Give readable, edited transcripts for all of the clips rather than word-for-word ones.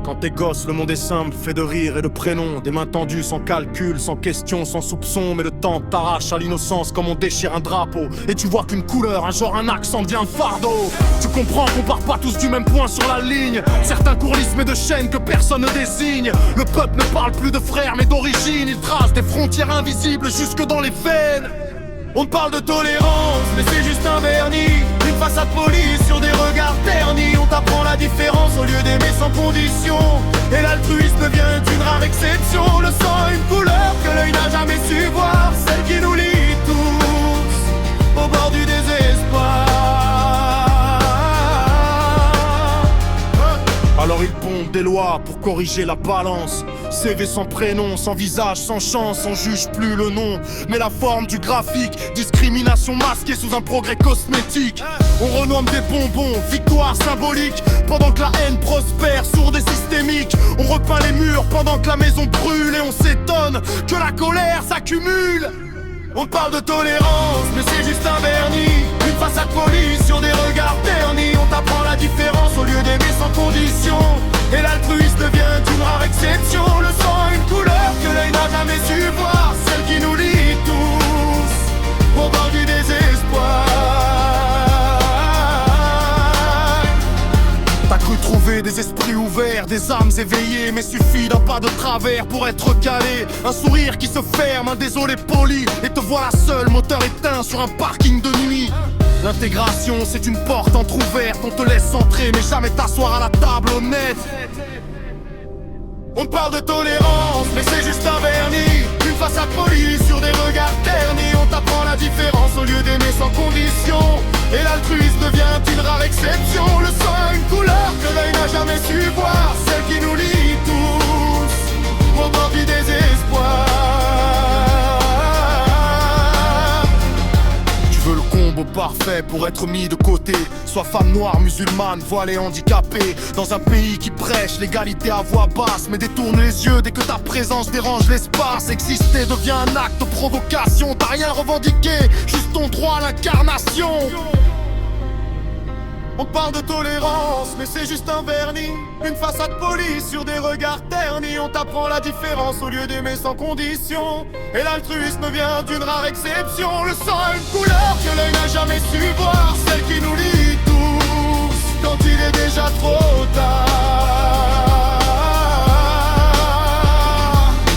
Quand t'es gosse, le monde est simple, fait de rire et de prénoms. Des mains tendues, sans calcul, sans question, sans soupçon. Mais le temps t'arrache à l'innocence comme on déchire un drapeau. Et tu vois qu'une couleur, un genre, un accent devient un fardeau. Tu comprends qu'on part pas tous du même point sur la ligne. Certains courent l'isthme de chaînes que personne ne désigne. Le peuple ne parle plus de frères mais d'origine. Il trace des frontières invisibles jusque dans les veines. On te parle de tolérance, mais c'est juste un vernis. Une façade polie sur des regards ternis. On t'apprend la différence au lieu d'aimer sans condition. Et l'altruisme devient une rare exception. Le sang a une couleur que l'œil n'a jamais su voir. Celle qui nous lie tous au bord du désespoir. Alors ils pondent des lois pour corriger la balance. CV sans prénom, sans visage, sans chance. On juge plus le nom, mais la forme du graphique. Discrimination masquée sous un progrès cosmétique. On renomme des bonbons, victoire symbolique. Pendant que la haine prospère, sourde et systémique. On repeint les murs pendant que la maison brûle. Et on s'étonne que la colère s'accumule. On parle de tolérance, mais c'est juste un vernis. Une façade polie sur des regards ternis. On t'apprend la différence au lieu d'aimer sans condition. Et l'altruisme devient une rare exception. Le sang a une couleur que l'œil n'a jamais su voir. Celle qui nous lie tous au bord du désespoir. T'as cru trouver des esprits ouverts, des âmes éveillées. Mais suffit d'un pas de travers pour être calé. Un sourire qui se ferme, un désolé poli. Et te voilà seul, moteur éteint sur un parking de nuit. L'intégration c'est une porte entrouverte. On te laisse entrer mais jamais t'asseoir à la table honnête. On parle de tolérance mais c'est juste un vernis. Une façade polie sur des regards ternis. On t'apprend la différence au lieu d'aimer sans condition. Et l'altruisme devient une rare exception. Le sang a une couleur que l'œil n'a jamais su voir. Celle qui nous lie tous au bord du désespoir. Tu veux le combo parfait pour être mis de côté. Sois femme noire, musulmane, voilée, handicapée. Dans un pays qui prêche l'égalité à voix basse. Mais détourne les yeux dès que ta présence dérange l'espace. Exister devient un acte de provocation. T'as rien revendiqué, juste ton droit à l'incarnation. On parle de tolérance, mais c'est juste un vernis. Une façade polie sur des regards ternis. On t'apprend la différence au lieu d'aimer sans condition. Et l'altruisme vient d'une rare exception. Le sang a une couleur que l'œil n'a jamais su voir. Celle qui nous lie tous quand il est déjà trop tard.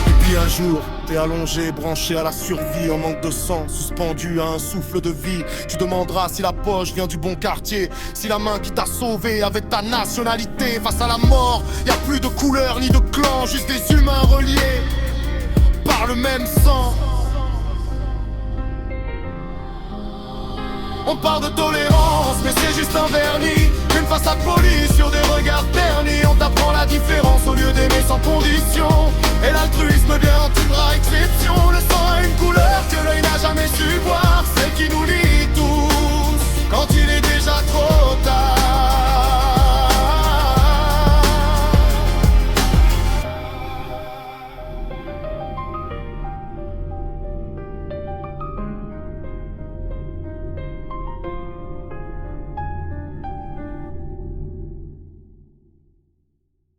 Et puis un jour t'es allongé, branché à la survie, en manque de sang, suspendu à un souffle de vie. Tu demanderas si la poche vient du bon quartier, si la main qui t'a sauvé avait ta nationalité. Face à la mort, y a plus de couleur ni de clan, juste des humains reliés par le même sang. On parle de tolérance, mais c'est juste un vernis. Une façade polie sur des regards ternis. On t'apprend la différence au lieu d'aimer sans condition.